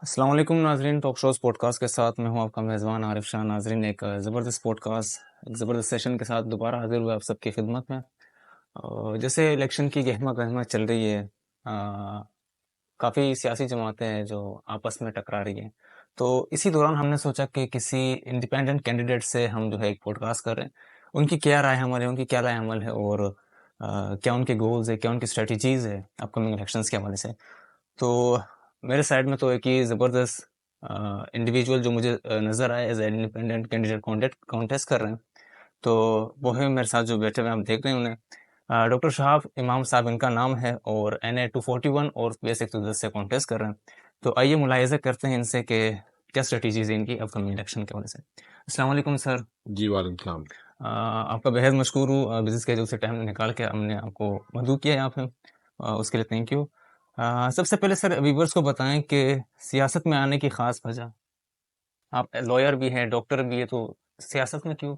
السلام علیکم ناظرین، ٹاک شوز پوڈ کاسٹ کے ساتھ میں ہوں آپ کا میزبان عارف شاہ۔ ناظرین، ایک زبردست پوڈ کاسٹ، ایک زبردست سیشن کے ساتھ دوبارہ حاضر ہوئے آپ سب کی خدمت میں۔ جیسے الیکشن کی گہما گہما چل رہی ہے، کافی سیاسی جماعتیں ہیں جو آپس میں ٹکرا رہی ہیں، تو اسی دوران ہم نے سوچا کہ کسی انڈیپینڈنٹ کینڈیڈیٹ سے ہم جو ہے ایک پوڈ کاسٹ کر رہے ہیں، ان کی کیا رائے عمل ہے، ان کی کیا رائے عمل ہے، اور کیا ان کے گولز ہے، کیا ان کی اسٹریٹجیز ہے اپ کمنگ الیکشنز کے حوالے سے۔ تو میرے سائڈ میں تو ایک ہی زبردست انڈیویجول جو مجھے نظر آئے as a independent candidate contest کر رہے ہیں، تو وہ ہے میرے ساتھ جو بیٹھے ہوئے، ہم دیکھ رہے ہیں انہیں، ڈاکٹر شہاب امام صاحب ان کا نام ہے، اور NA 241 اور بیس 110 سے کانٹیسٹ کر رہے ہیں۔ تو آئیے ملاحظہ کرتے ہیں ان سے کہ کیا اسٹریٹجیز ہیں ان کی اپ کمنگ الیکشن کے حوالے سے۔ السلام علیکم سر۔ جی وعلیکم السلام۔ آپ کا بہت مشکور ہوں، بزنس کے جو سے ٹائم نکال کے ہم نے آپ کو مدعو کیا یہاں پہ، اس کے لیے تھینک یو۔ سب سے پہلے سر ویورز کو بتائیں کہ سیاست میں آنے کی خاص وجہ، آپ لائر بھی ہیں، ڈاکٹر بھی ہیں، تو سیاست میں کیوں؟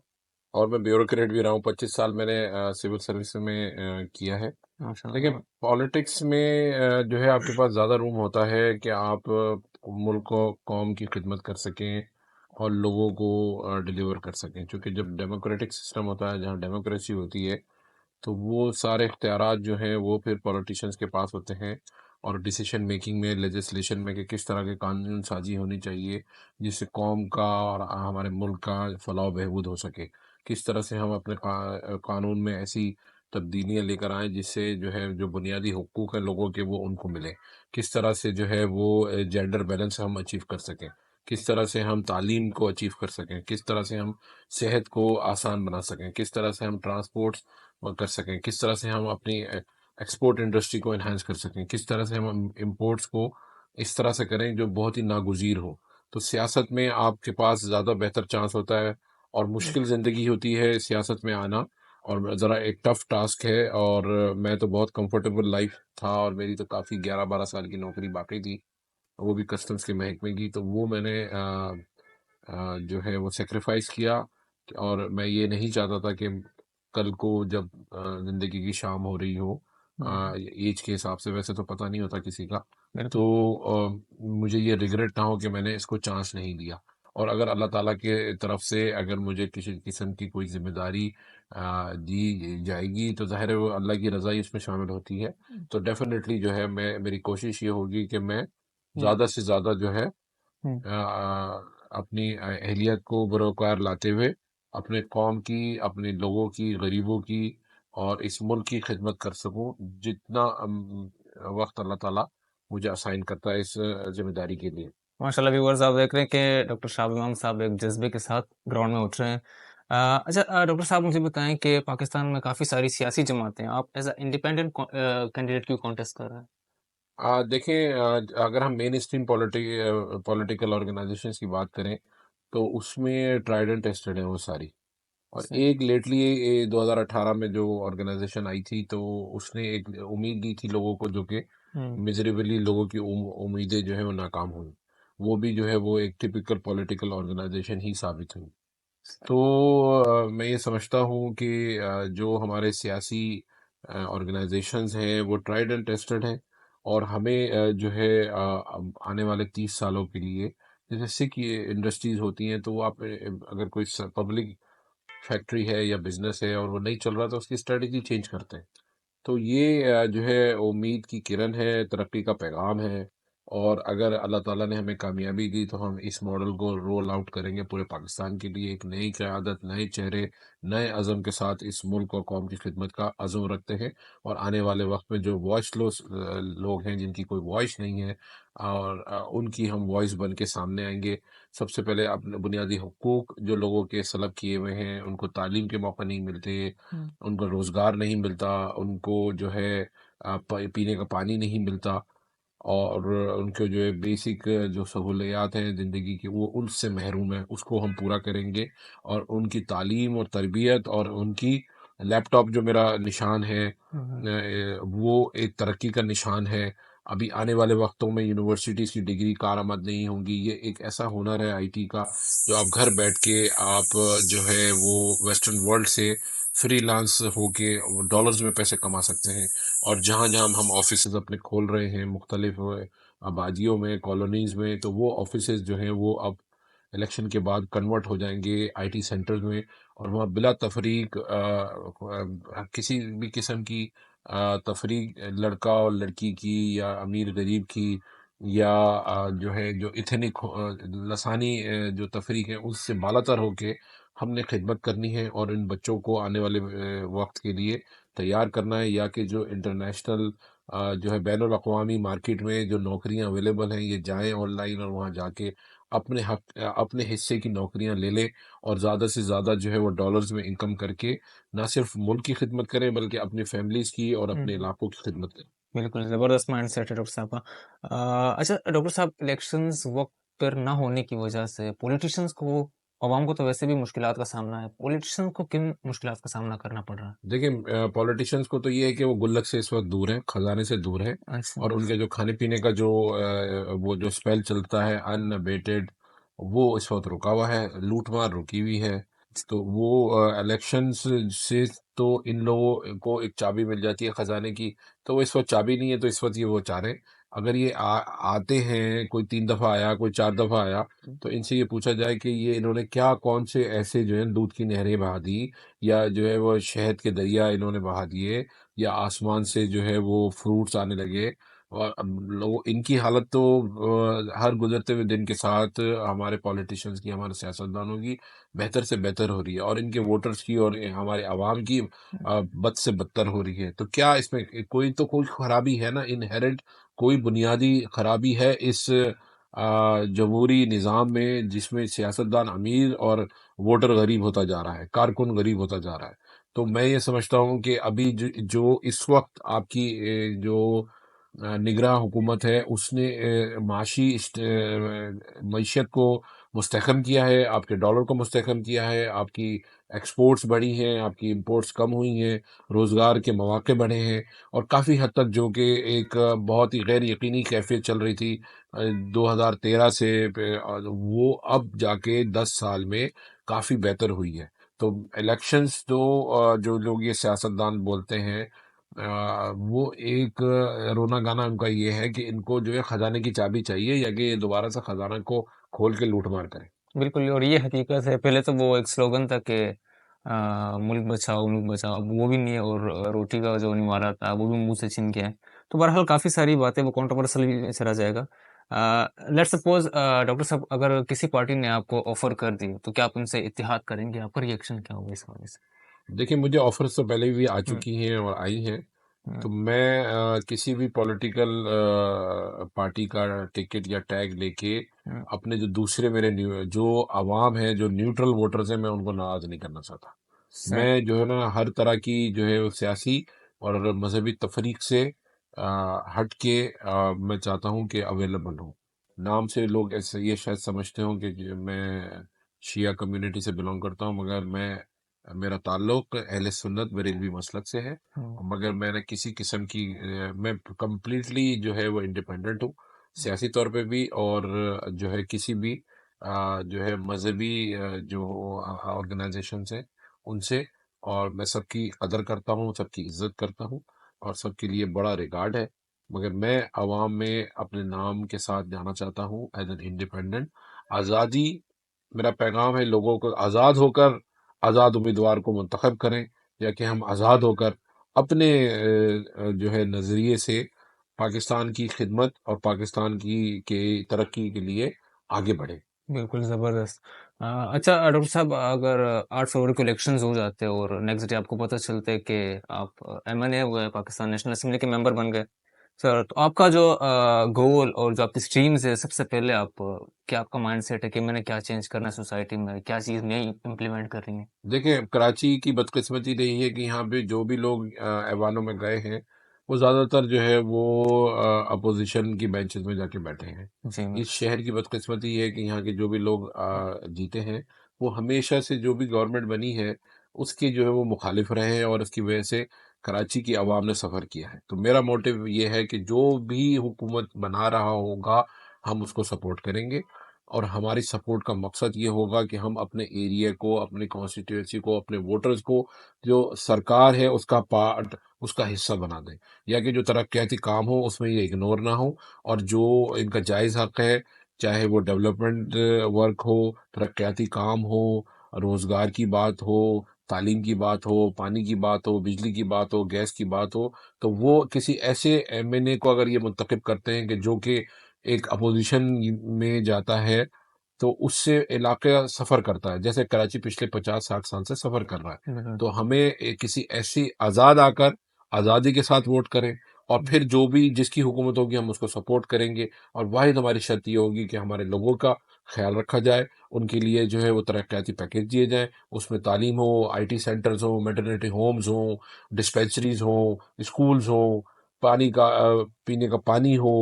اور میں بیوروکریٹ بھی رہا ہوں، 25 سال میں نے سول سروس میں کیا ہے۔ ماشاء دیکھیں، اللہ۔ پالیٹکس میں جو ہے آپ کے پاس زیادہ روم ہوتا ہے کہ آپ ملک و قوم کی خدمت کر سکیں اور لوگوں کو ڈیلیور کر سکیں، چونکہ جب ڈیموکریٹک سسٹم ہوتا ہے، جہاں ڈیموکریسی ہوتی ہے، تو وہ سارے اختیارات جو ہیں وہ پھر پولیٹیشنز کے پاس ہوتے ہیں، اور ڈیسیشن میکنگ میں، لیجسلیشن میں کہ کس طرح کے قانون سازی ہونی چاہیے جس سے قوم کا اور ہمارے ملک کا فلاح و بہبود ہو سکے، کس طرح سے ہم اپنے قانون میں ایسی تبدیلیاں لے کر آئیں جس سے جو ہے جو بنیادی حقوق ہیں لوگوں کے وہ ان کو ملے، کس طرح سے جو ہے وہ جینڈر بیلنس ہم اچیو کر سکیں، کس طرح سے ہم تعلیم کو اچیو کر سکیں، کس طرح سے ہم صحت کو آسان بنا سکیں، کس طرح سے ہم ٹرانسپورٹ کر سکیں، کس طرح سے ہم اپنی ایکسپورٹ انڈسٹری کو انہینس کر سکیں، کس طرح سے ہم امپورٹس کو اس طرح سے کریں جو بہت ہی ناگزیر ہو۔ تو سیاست میں آپ کے پاس زیادہ بہتر چانس ہوتا ہے، اور مشکل زندگی ہوتی ہے سیاست میں آنا، اور ذرا ایک ٹف ٹاسک ہے، اور میں تو بہت کمفرٹیبل لائف تھا، اور میری تو کافی 11-12 سال کی نوکری باقی تھی، وہ بھی کسٹمز کے محکمے کی، تو وہ میں نے جو ہے وہ سیکریفائز کیا، اور میں یہ نہیں چاہتا تھا کہ کل کو جب زندگی کی شام ہو رہی ہو ایج کے حساب سے، ویسے تو پتہ نہیں ہوتا کسی کا، تو مجھے یہ ریگریٹ نہ ہو کہ میں نے اس کو چانس نہیں دیا، اور اگر اللہ تعالیٰ کے طرف سے اگر مجھے کسی قسم کی کوئی ذمہ داری دی جائے گی تو ظاہر ہے وہ اللہ کی رضا ہی اس میں شامل ہوتی ہے، تو ڈیفینیٹلی جو ہے میری کوشش یہ ہوگی کہ میں زیادہ سے زیادہ جو ہے اپنی اہلیت کو بروکار لاتے ہوئے اپنے قوم کی، اپنے لوگوں کی، غریبوں کی اور اس ملک کی خدمت کر سکوں، جتنا وقت اللہ تعالیٰ مجھے اسائن کرتا ہے اس ذمہ داری کے لیے۔ ماشاء اللہ ویورز، آپ دیکھ رہے ہیں کہ ڈاکٹر شہاب امام صاحب ایک جذبے کے ساتھ گراؤنڈ میں اٹھ رہے ہیں۔ اچھا ڈاکٹر صاحب، مجھے بتائیں کہ پاکستان میں کافی ساری سیاسی جماعتیں ہیں، آپ ایز اے انڈیپینڈنٹ کینڈیڈیٹ کیوں کانٹیسٹ کر رہے ہیں؟ دیکھیں، اگر ہم مین اسٹریم پولیٹیکل آرگنائزیشنس کی بات کریں تو اس میں ٹرائیڈ اینڈ ٹیسٹڈ ہیں وہ ساری، اور ایک لیٹلی 2018 میں جو آرگنائزیشن آئی تھی تو اس نے ایک امید دی تھی لوگوں کو، جو کہ میزریبلی لوگوں کی امیدیں جو ہے وہ ناکام ہوئی، وہ بھی جو ہے وہ ایک ٹپیکل پولیٹیکل آرگنائزیشن ہی ثابت ہوئی۔ تو میں یہ سمجھتا ہوں کہ جو ہمارے سیاسی آرگنائزیشنز ہیں وہ ٹرائیڈ اینڈ ٹیسٹڈ ہیں، اور ہمیں جو ہے آنے والے 30 سالوں کے لیے، جیسے سکھ انڈسٹریز ہوتی ہیں، تو وہ آپ اگر کوئی پبلک فیکٹری ہے یا بزنس ہے اور وہ نہیں چل رہا تو اس کی اسٹریٹجی چینج کرتے ہیں، تو یہ جو ہے امید کی کرن ہے، ترقی کا پیغام ہے، اور اگر اللہ تعالیٰ نے ہمیں کامیابی دی تو ہم اس ماڈل کو رول آؤٹ کریں گے پورے پاکستان کے لیے، ایک نئی قیادت، نئے چہرے، نئے عزم کے ساتھ اس ملک اور قوم کی خدمت کا عزم رکھتے ہیں، اور آنے والے وقت میں جو وائس لوس لوگ ہیں جن کی کوئی وائس نہیں ہے، اور ان کی ہم وائس بن کے سامنے آئیں گے۔ سب سے پہلے اپنے بنیادی حقوق جو لوگوں کے سلب کیے ہوئے ہیں، ان کو تعلیم کے موقع نہیں ملتے، ان کو روزگار نہیں ملتا، ان کو جو ہے پینے کا پانی نہیں ملتا، اور ان کے جو ہے بیسک جو سہولیات ہیں زندگی کی وہ ان سے محروم ہیں، اس کو ہم پورا کریں گے، اور ان کی تعلیم اور تربیت، اور ان کی لیپ ٹاپ جو میرا نشان ہے وہ ایک ترقی کا نشان ہے۔ ابھی آنے والے وقتوں میں یونیورسٹیز کی ڈگری کارآمد نہیں ہوں گی، یہ ایک ایسا ہنر ہے IT کا جو آپ گھر بیٹھ کے آپ جو ہے وہ ویسٹرن ورلڈ سے فری لانس ہو کے ڈالرز میں پیسے کما سکتے ہیں، اور جہاں جہاں ہم آفیسز اپنے کھول رہے ہیں مختلف آبادیوں میں، کالونیز میں، تو وہ آفیسز جو ہیں وہ اب الیکشن کے بعد کنورٹ ہو جائیں گے آئی ٹی سینٹرز میں، اور وہاں بلا تفریق کسی بھی قسم کی تفریق لڑکا اور لڑکی کی یا امیر غریب کی یا جو ہے جو ایتھنک لسانی جو تفریق ہے اس سے بالا تر ہو کے ہم نے خدمت کرنی ہے، اور ان بچوں کو آنے والے وقت کے لیے تیار کرنا ہے، یا کہ جو انٹرنیشنل جو ہے بین الاقوامی مارکیٹ میں جو نوکریاں اویلیبل ہیں یہ جائیں آن لائن اور وہاں جا کے اپنے حق اپنے حصے کی نوکریاں لے لیں، اور زیادہ سے زیادہ جو ہے وہ ڈالرز میں انکم کر کے نہ صرف ملک کی خدمت کریں بلکہ اپنی فیملیز کی اور اپنے علاقوں کی خدمت کریں۔ بالکل زبردست مائنڈ سیٹ ہے ڈاکٹر صاحب کا۔ اچھا ڈاکٹر صاحب، الیکشنز وقت پر نہ ہونے کی وجہ سے پولیٹیشنز کو، عوام کو تو ویسے بھی مشکلات کا سامنا ہے، پولیٹیشنز کو کن مشکلات کا سامنا کرنا پڑ رہا دیکھیں پولیٹیشنز کو تو یہ ہے کہ وہ گلک سے اس وقت دور ہیں، خزانے سے دور ہیں، ہے؟ اچھا، اور ان کے جو کھانے پینے کا جو وہ جو اسپیل چلتا ہے ان ابیٹڈ، وہ اس وقت رکا ہوا ہے، لوٹ مار رکی ہوئی ہے۔ تو وہ الیکشنز سے تو ان لوگوں کو ایک چابی مل جاتی ہے خزانے کی، تو وہ اس وقت چابی نہیں ہے، تو اس وقت یہ وہ چاہ رہے ہیں اگر یہ آتے ہیں، کوئی 3 دفعہ آیا، کوئی 4 دفعہ آیا، تو ان سے یہ پوچھا جائے کہ یہ انہوں نے کیا کون سے ایسے جو ہے دودھ کی نہریں بہا دی، یا جو ہے وہ شہد کے دریا انہوں نے بہا دیے، یا آسمان سے جو ہے وہ فروٹس آنے لگے، اور اب لوگ ان کی حالت تو ہر گزرتے ہوئے دن کے ساتھ ہمارے پولیٹیشنز کی، ہمارے سیاستدانوں کی بہتر سے بہتر ہو رہی ہے، اور ان کے ووٹرز کی اور ہمارے عوام کی بد سے بدتر ہو رہی ہے۔ تو کیا اس میں کوئی خرابی ہے نا، انہیرنٹ کوئی بنیادی خرابی ہے اس جمہوری نظام میں، جس میں سیاستدان امیر اور ووٹر غریب ہوتا جا رہا ہے، کارکن غریب ہوتا جا رہا ہے۔ تو میں یہ سمجھتا ہوں کہ ابھی جو اس وقت آپ کی جو نگراں حکومت ہے، اس نے معاشی معیشت کو مستحکم کیا ہے، آپ کے ڈالر کو مستحکم کیا ہے، آپ کی ایکسپورٹس بڑھی ہیں، آپ کی امپورٹس کم ہوئی ہیں، روزگار کے مواقع بڑھے ہیں، اور کافی حد تک جو کہ ایک بہت ہی غیر یقینی کیفیت چل رہی تھی 2013 سے، وہ اب جا کے 10 سال میں کافی بہتر ہوئی ہے۔ تو الیکشنز تو جو لوگ یہ سیاستدان بولتے ہیں، وہ ایک رونا گانا ان کا یہ ہے کہ ان کو جو ہے خزانے کی چابی چاہیے، یا کہ یہ دوبارہ سے خزانہ کو کھول کے لوٹ مار کریں۔ بالکل، اور یہ حقیقت ہے۔ پہلے تو وہ ایک سلوگن تھا کہ ملک بچاؤ، اب وہ بھی نہیں ہے، اور روٹی کا جو نوارا تھا وہ بھی منہ سے چھن گیا ہے۔ تو بہرحال کافی ساری باتیں، وہ کنٹروورسل بھی چلا جائے گا۔ لیٹ سپوز ڈاکٹر صاحب، اگر کسی پارٹی نے آپ کو آفر کر دی تو کیا آپ ان سے اتحاد کریں گے؟ آپ کا ریئیکشن کیا ہوگا اس حوالے سے؟ دیکھیں مجھے آفرز تو پہلے بھی آ ہوں، چکی ہیں اور آئی ہیں، ہوں، تو میں کسی بھی پولیٹیکل پارٹی کا ٹکٹ یا ٹیگ لے کے ہوں، اپنے جو دوسرے میرے جو عوام ہیں، جو نیوٹرل ووٹرز ہیں، میں ان کو ناراض نہیں کرنا چاہتا۔ صحیح، میں جو ہے نا ہر طرح کی جو ہے وہ سیاسی اور مذہبی تفریق سے ہٹ کے میں چاہتا ہوں کہ اویلیبل ہوں۔ نام سے لوگ ایسے یہ شاید سمجھتے ہوں کہ میں شیعہ کمیونٹی سے بلونگ کرتا ہوں، مگر میرا تعلق اہل سنت بریلوی مسلک سے ہے، ہوں، مگر میں نے کسی قسم کی میں کمپلیٹلی جو ہے وہ انڈیپینڈنٹ ہوں، سیاسی طور پہ بھی، اور جو ہے کسی بھی جو ہے مذہبی جو آرگنائزیشنز ہیں ان سے، اور میں سب کی قدر کرتا ہوں، سب کی عزت کرتا ہوں، اور سب کے لیے بڑا ریگارڈ ہے، مگر میں عوام میں اپنے نام کے ساتھ جانا چاہتا ہوں ایز این انڈیپینڈنٹ۔ آزادی میرا پیغام ہے لوگوں کو، آزاد ہو کر آزاد امیدوار کو منتخب کریں، یا کہ ہم آزاد ہو کر اپنے جو ہے نظریے سے پاکستان کی خدمت اور پاکستان کی ترقی کے لیے آگے بڑھیں۔ بالکل زبردست۔ اچھا ڈاکٹر صاحب، اگر 8 فروری کو الیکشنز ہو جاتے اور نیکسٹ ڈے آپ کو پتہ چلتے کہ آپ ایم این اے ہوئے، پاکستان نیشنل اسمبلی کے ممبر بن گئے سر، تو آپ کا جو گول اور جو آپ کی اسٹریمز ہے، سب سے پہلے کیا آپ کا مائنڈ سیٹ ہے کہ میں نے کیا چینج کرنا ہے سوسائٹی میں، کیا چیز نئی امپلیمنٹ کر رہی ہیں؟ دیکھیں کراچی کی بدقسمتی رہی ہے کہ یہاں پہ جو بھی لوگ ایوانوں میں گئے ہیں، وہ زیادہ تر جو ہے وہ اپوزیشن کی بینچز میں جا کے بیٹھے ہیں۔ جی اس شہر کی بدقسمتی یہ ہے کہ یہاں کے جو بھی لوگ جیتے ہیں، وہ ہمیشہ سے جو بھی گورنمنٹ بنی ہے اس کے جو ہے وہ مخالف رہے ہیں، اور اس کی وجہ سے کراچی کی عوام نے سفر کیا ہے۔ تو میرا موٹیو یہ ہے کہ جو بھی حکومت بنا رہا ہوگا ہم اس کو سپورٹ کریں گے، اور ہماری سپورٹ کا مقصد یہ ہوگا کہ ہم اپنے ایریا کو، اپنے کانسٹیٹوئنسی کو، اپنے ووٹرز کو جو سرکار ہے اس کا پارٹ، اس کا حصہ بنا دیں، یا کہ جو ترقیاتی کام ہو اس میں یہ اگنور نہ ہو، اور جو ان کا جائز حق ہے، چاہے وہ ڈیولپمنٹ ورک ہو، ترقیاتی کام ہو، روزگار کی بات ہو، تعلیم کی بات ہو، پانی کی بات ہو، بجلی کی بات ہو، گیس کی بات ہو، تو وہ کسی ایسے ایم این اے کو اگر یہ منتخب کرتے ہیں کہ جو کہ ایک اپوزیشن میں جاتا ہے، تو اس سے علاقہ سفر کرتا ہے، جیسے کراچی پچھلے 50-60 سال سے سفر کر رہا ہے، بالکل تو ہمیں کسی ایسی آزاد آ کر آزادی کے ساتھ ووٹ کریں، اور پھر جو بھی جس کی حکومت ہوگی ہم اس کو سپورٹ کریں گے، اور واحد ہماری شرط یہ ہوگی کہ ہمارے لوگوں کا خیال رکھا جائے، ان کے لیے جو ہے وہ ترقیاتی پیکیج دیے جائیں، اس میں تعلیم ہو، آئی ٹی سینٹرز ہوں، میٹرنیٹی ہومز ہوں، ڈسپینسریز ہوں، اسکولز ہوں، پانی کا پینے کا پانی ہو،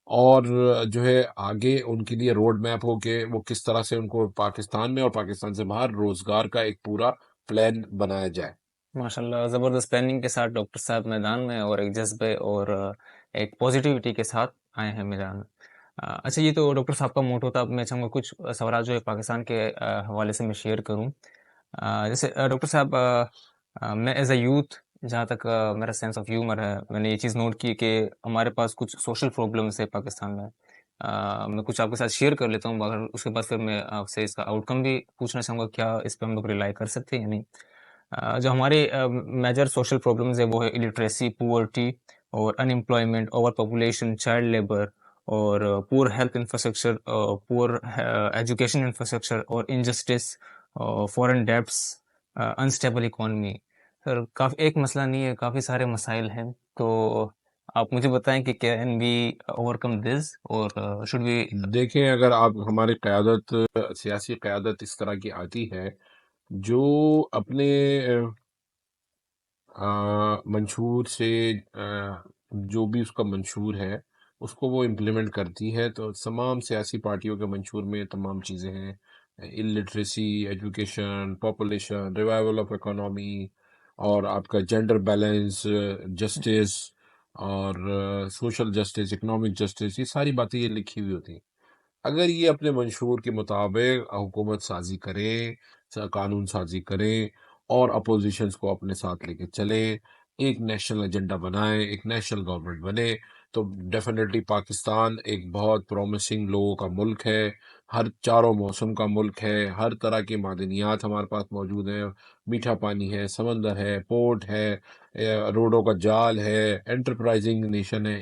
اور جو ہے آگے ان کے لیے روڈ میپ ہو کہ وہ کس طرح سے ان کو پاکستان میں اور پاکستان سے باہر روزگار کا ایک پورا پلان بنایا جائے۔ ماشاء اللہ، زبردست پلاننگ کے ساتھ ڈاکٹر صاحب میدان میں، اور ایک جذبے اور ایک پازیٹیوٹی کے ساتھ آئے ہیں میدان میں۔ اچھا، یہ تو ڈاکٹر صاحب کا موٹو تھا، اب میں چاہوں گا کچھ سوالات جو ہے پاکستان کے حوالے سے میں شیئر کروں۔ جیسے ڈاکٹر صاحب، میں ایز اے یوتھ، جہاں تک میرا سینس آف ہیومر ہے، میں نے یہ چیز نوٹ کی کہ ہمارے پاس کچھ سوشل پرابلمس ہے پاکستان میں۔ میں کچھ آپ کے ساتھ شیئر کر لیتا ہوں، مگر اس کے بعد پھر میں آپ سے اس کا آؤٹ کم بھی پوچھنا چاہوں گا، کیا اس پہ ہم لوگ ریلائی کر سکتے ہیں یا نہیں۔ جو ہمارے میجر سوشل پرابلمز ہے وہ ہے الٹریسی، پورٹی اور unemployment, over population, child labour, اور poor health infrastructure, poor education infrastructure, اور injustice, foreign debts, unstable economy. Sir, کافی ایک مسئلہ نہیں ہے، کافی سارے مسائل ہیں، تو آپ مجھے بتائیں کہ کین بی اوور کم دس، اور شوڈ بی۔ دیکھیں، اگر آپ ہماری قیادت، سیاسی قیادت اس طرح کی آتی ہے جو اپنے منشور سے، جو بھی اس کا منشور ہے اس کو وہ امپلیمنٹ کرتی ہے، تو تمام سیاسی پارٹیوں کے منشور میں تمام چیزیں ہیں: illiteracy, education, population, revival of economy, اور آپ کا جینڈر بیلنس، جسٹس، اور سوشل جسٹس، اکنامک جسٹس، یہ ساری باتیں یہ لکھی ہوئی ہوتی ہیں۔ اگر یہ اپنے منشور کے مطابق حکومت سازی کریں، قانون سازی کریں، اور اپوزیشنز کو اپنے ساتھ لے کے چلیں، ایک نیشنل ایجنڈا بنائیں، ایک نیشنل گورنمنٹ بنے، تو ڈیفینیٹلی پاکستان ایک بہت پرومسنگ لوگوں کا ملک ہے، ہر چاروں موسم کا ملک ہے، ہر طرح کی معدنیات ہمارے پاس موجود ہیں، میٹھا پانی ہے، سمندر ہے، پورٹ ہے، روڈوں کا جال ہے، انٹرپرائزنگ نیشن ہے۔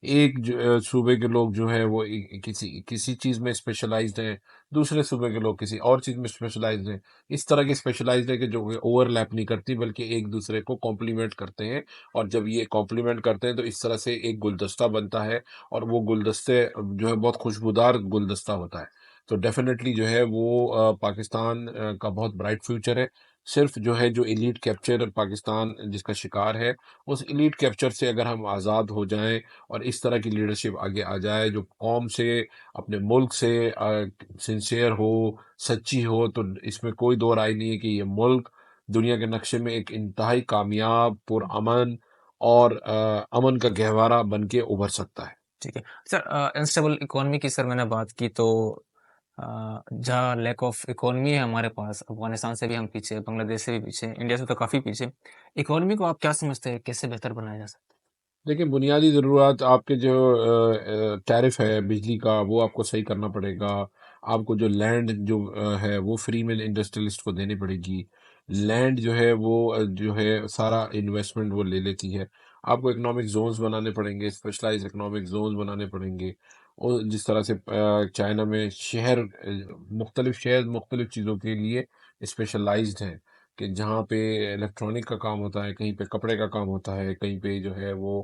ایک صوبے کے لوگ جو ہے وہ کسی چیز میں اسپیشلائزڈ ہیں، دوسرے صوبے کے لوگ کسی اور چیز میں اسپیشلائزڈ ہیں، اس طرح کی اسپیشلائزڈ ہے کہ جو اوور لیپ نہیں کرتی بلکہ ایک دوسرے کو کمپلیمنٹ کرتے ہیں، اور جب یہ کمپلیمنٹ کرتے ہیں تو اس طرح سے ایک گلدستہ بنتا ہے، اور وہ گلدستے جو ہے بہت خوشبودار گلدستہ ہوتا ہے۔ تو ڈیفینیٹلی جو ہے وہ پاکستان کا بہت برائٹ فیوچر ہے۔ صرف جو ہے جو ایلیٹ کیپچر پاکستان جس کا شکار ہے، اس ایلیٹ کیپچر سے اگر ہم آزاد ہو جائیں اور اس طرح کی لیڈرشپ آگے آ جائے جو قوم سے، اپنے ملک سے سنسیئر ہو، سچی ہو، تو اس میں کوئی دو رائے نہیں ہے کہ یہ ملک دنیا کے نقشے میں ایک انتہائی کامیاب، پرامن اور امن کا گہوارہ بن کے ابھر سکتا ہے۔ ٹھیک ہے سر، انسٹیبل اکانومی کی سر میں نے بات کی، تو جہاں لیک آف اکانومی ہے ہمارے پاس، افغانستان سے بھی ہم پیچھے، بنگلہ دیش سے بھی پیچھے، انڈیا سے تو کافی پیچھے، اکانومی کو آپ کیا سمجھتے ہیں کیسے بہتر بنایا جا سکتا دیکھیں، بنیادی ضرورت آپ کے جو ٹیرف ہے بجلی کا، وہ آپ کو صحیح کرنا پڑے گا۔ آپ کو جو لینڈ جو ہے وہ فری میں انڈسٹریلسٹ کو دینی پڑے گی۔ لینڈ جو ہے وہ جو ہے سارا انویسٹمنٹ وہ لے لیتی ہے۔ آپ کو اکنامک زونز بنانے پڑیں گے، اسپیشلائز اکنامک زونز بنانے پڑیں گے، اور جس طرح سے چائنا میں مختلف شہر مختلف چیزوں کے لیے اسپیشلائزڈ ہیں، کہ جہاں پہ الیکٹرانک کا کام ہوتا ہے، کہیں پہ کپڑے کا کام ہوتا ہے، کہیں پہ جو ہے وہ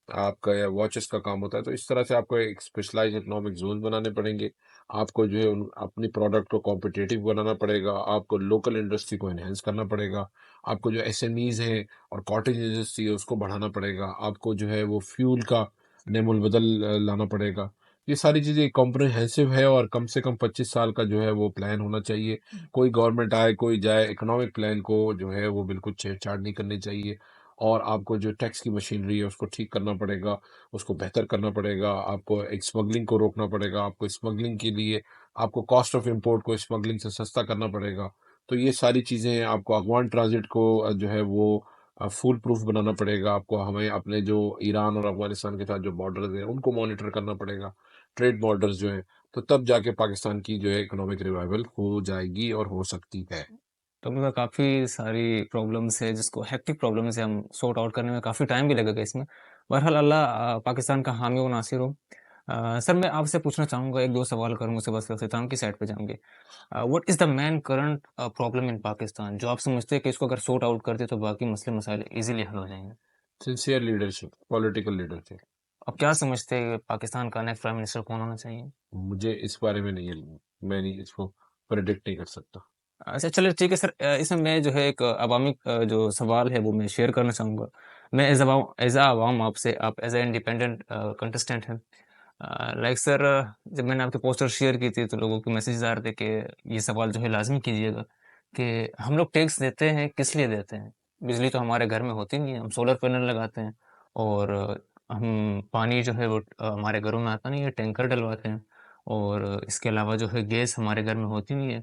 آپ کا واچز کا کام ہوتا ہے، تو اس طرح سے آپ کو ایک اسپیشلائز اکنامک زون بنانے پڑیں گے۔ آپ کو جو ہے اپنی پروڈکٹ کو کمپٹیٹیو بنانا پڑے گا، آپ کو لوکل انڈسٹری کو انہینس کرنا پڑے گا، آپ کو جو ایس ایم ایز ہیں اور کاٹیج انڈسٹری ہے اس کو بڑھانا پڑے گا، آپ کو جو ہے وہ فیول کا نیم البدل لانا پڑے گا۔ یہ ساری چیزیں کمپریہنسو ہے، اور کم سے کم 25 سال کا جو ہے وہ پلان ہونا چاہیے۔ کوئی گورنمنٹ آئے کوئی جائے، اکنامک پلان کو جو ہے وہ بالکل چھیڑ چھاڑ نہیں کرنی چاہیے، اور آپ کو جو ٹیکس کی مشینری ہے اس کو ٹھیک کرنا پڑے گا، اس کو بہتر کرنا پڑے گا، آپ کو ایک اسمگلنگ کو روکنا پڑے گا، آپ کو اسمگلنگ کے لیے آپ کو کاسٹ آف امپورٹ کو اسمگلنگ سے سستا کرنا پڑے گا. تو یہ ساری چیزیں ہیں. آپ کو افغان ٹرانزٹ کو جو ہے وہ فول پروف بنانا پڑے گا. آپ کو ہمیں اپنے جو ایران اور افغانستان کے ساتھ جو بارڈرز ہیں ان کو مانیٹر کرنا پڑے گا، ٹریڈ بارڈرز جو ہیں. تو تب جا کے پاکستان کی جو ہے اکنامک ریوائول ہو جائے گی اور ہو سکتی ہے. تو مطلب کافی ساری پرابلمس ہے جس کو ہیکٹک پرابلمس ہے، ہم سورٹ آؤٹ کرنے میں کافی ٹائم بھی لگے گا اس میں. بہرحال اللہ پاکستان کا حامی و ناصر ہو. سر میں آپ سے پوچھنا چاہوں گا، ایک دو سوال کروں، اس کے بعد اختتام کی سائڈ پہ جائیں گے. What is the main current problem in Pakistan جو آپ سمجھتے ہیں کہ اس کو اگر سورٹ آؤٹ کرتے تو باقی مسئلے مسائل ایزیلی حل ہو جائیں گے؟ Sincere leadership, political leadership. اب کیا سمجھتے ہیں پاکستان کا نیکسٹ پرائم منسٹر کون ہونا چاہیے؟ مجھے اس بارے میں نہیں علم، میں نہیں اس کو پریڈکٹ نہیں کر سکتا. اچھا چلے ٹھیک ہے سر. اس میں میں جو ہے ایک عوامی جو سوال ہے وہ میں شیئر کرنا چاہوں گا. میں ایز اے عوام آپ سے، آپ ایز اے انڈیپینڈنٹ کنٹسٹنٹ ہیں. لائک سر، جب میں نے آپ کے پوسٹر شیئر کی تھی تو لوگوں کے میسیجز آ رہے تھے کہ یہ سوال جو ہے لازمی کیجیے گا کہ ہم لوگ ٹیکس دیتے ہیں کس لیے دیتے ہیں؟ بجلی تو ہمارے گھر میں ہوتی نہیں ہے، ہم سولر پینل لگاتے ہیں، اور ہم پانی جو ہے وہ ہمارے گھروں میں آتا نہیں ہے، ٹینکر ڈلواتے ہیں. اور اس کے علاوہ جو ہے گیس ہمارے گھر میں ہوتی نہیں ہے،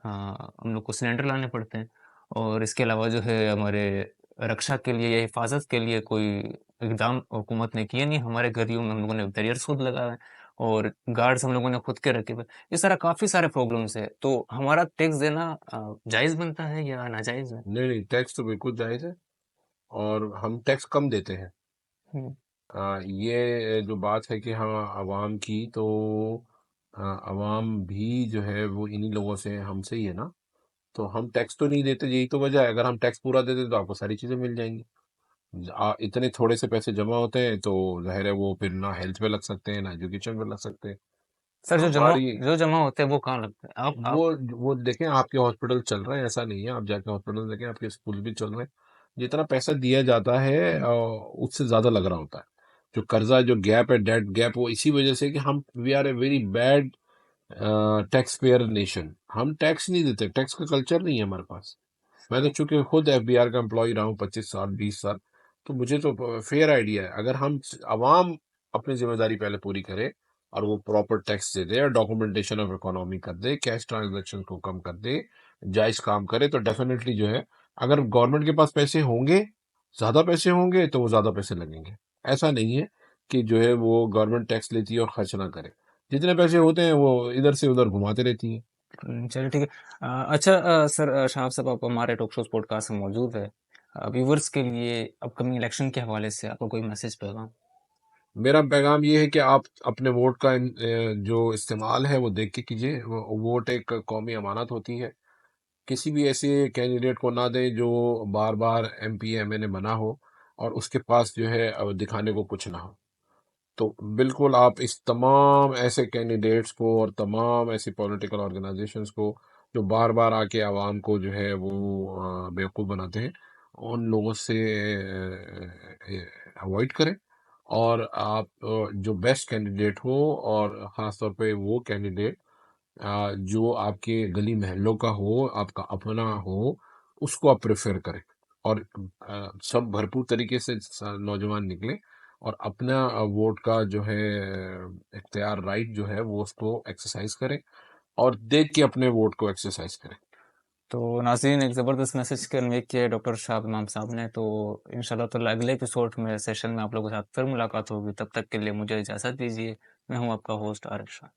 ہم لوگ کو سلنڈر لانے پڑتے ہیں. اور اس کے علاوہ جو ہے ہمارے رکشا کے لیے یا حفاظت کے لیے کوئی اقدام حکومت نے کیے نہیں. ہمارے گھریوں میں ہم لوگوں نے بیریئرس خود لگا ہے، اور گارڈز ہم لوگوں نے خود کے رکھے ہوئے. اس طرح کافی سارے پرابلمس ہے. تو ہمارا ٹیکس دینا جائز بنتا ہے یا ناجائز ہے؟ نہیں نہیں، ٹیکس تو بالکل جائز ہے، اور ہم ٹیکس کم دیتے ہیں. ہوں. یہ جو بات ہے کہ ہاں عوام کی، تو عوام بھی جو ہے وہ انہی لوگوں سے، ہم سے ہی ہے نا. تو ہم ٹیکس تو نہیں دیتے، یہی تو وجہ ہے. اگر ہم ٹیکس پورا دیتے تو آپ کو ساری چیزیں مل جائیں گی. اتنے تھوڑے سے پیسے جمع ہوتے ہیں تو ظاہر ہے وہ پھر نہ ہیلتھ پہ لگ سکتے ہیں، نہ ایجوکیشن پہ لگ سکتے ہیں. سر ہماری جو جمع ہوتے ہیں وہ کہاں لگتے ہیں؟ آپ وہ دیکھیں، آپ کے ہاسپٹل چل رہے ہیں، ایسا نہیں ہے. آپ جا کے ہاسپٹل دیکھیں، آپ کے اسکول بھی چل رہے ہیں. جتنا پیسہ دیا جاتا ہے اس سے زیادہ لگ رہا ہوتا ہے. جو قرضہ، جو گیپ ہے، ڈیٹ گیپ، وہ اسی وجہ سے کہ ہم we are a very bad tax payer nation. ہم ٹیکس نہیں دیتے، ٹیکس کا کلچر نہیں ہے ہمارے پاس. میں تو چونکہ خود ایف بی آر کا امپلائی رہا ہوں 25 سال 20 سال، تو مجھے تو فیئر آئیڈیا ہے. اگر ہم عوام اپنی ذمہ داری پہلے پوری کرے اور وہ پراپر ٹیکس دے دے اور ڈاکومنٹیشن آف اکانومی کر دے، کیش ٹرانزیکشن کو کم کر دے، جائز کام کرے، تو ڈیفینیٹلی جو ہے اگر گورنمنٹ کے پاس پیسے ہوں گے، زیادہ پیسے ہوں گے، تو وہ زیادہ پیسے لگیں گے. ایسا نہیں ہے کہ جو ہے وہ گورنمنٹ ٹیکس لیتی ہے اور خرچ نہ کرے. جتنے پیسے ہوتے ہیں وہ ادھر سے ادھر گھماتے رہتی ہے. چلیے ٹھیک ہے. اچھا سر، شہاب صاحب آپ ہمارے ٹاک شوز پوڈ کاسٹ میں موجود ہے. ویورز کے لیے اپ کمنگ الیکشن کے حوالے سے آپ کو کوئی میسج پیغام؟ میرا پیغام یہ ہے کہ آپ اپنے ووٹ کا جو استعمال ہے وہ دیکھ کے کیجیے. ووٹ ایک قومی امانت ہوتی ہے. کسی بھی ایسے کینڈیڈیٹ کو نہ دیں جو بار بار ایم پی ایم این اے بنا ہو اور اس کے پاس جو ہے دکھانے کو کچھ نہ ہو. تو بالکل آپ اس تمام ایسے کینڈیڈیٹس کو اور تمام ایسی پولیٹیکل آرگنائزیشنس کو جو بار بار آ کے عوام کو جو ہے وہ بیوقوف بناتے ہیں، ان لوگوں سے اوائڈ کریں. اور آپ جو بیسٹ کینڈیڈیٹ ہو، اور خاص طور پہ وہ کینڈیڈیٹ جو آپ کے گلی محلوں کا ہو، آپ کا اپنا ہو، اس کو آپ پریفر کریں. اور سب بھرپور طریقے سے نوجوان نکلیں اور اپنا ووٹ کا جو ہے اختیار، رائٹ جو ہے وہ اس کو ایکسرسائز کریں، اور دیکھ کے اپنے ووٹ کو ایکسرسائز کریں. تو ناظرین، ایک زبردست میسج کنوے کیا ہے ڈاکٹر شہاب امام صاحب نے. تو انشاءاللہ تعالی اگلے ایپیسوڈ میں، سیشن میں آپ لوگوں کے ساتھ پھر ملاقات ہوگی. تب تک کے لیے مجھے اجازت دیجیے. میں ہوں آپ کا ہوسٹ عارف شاہ.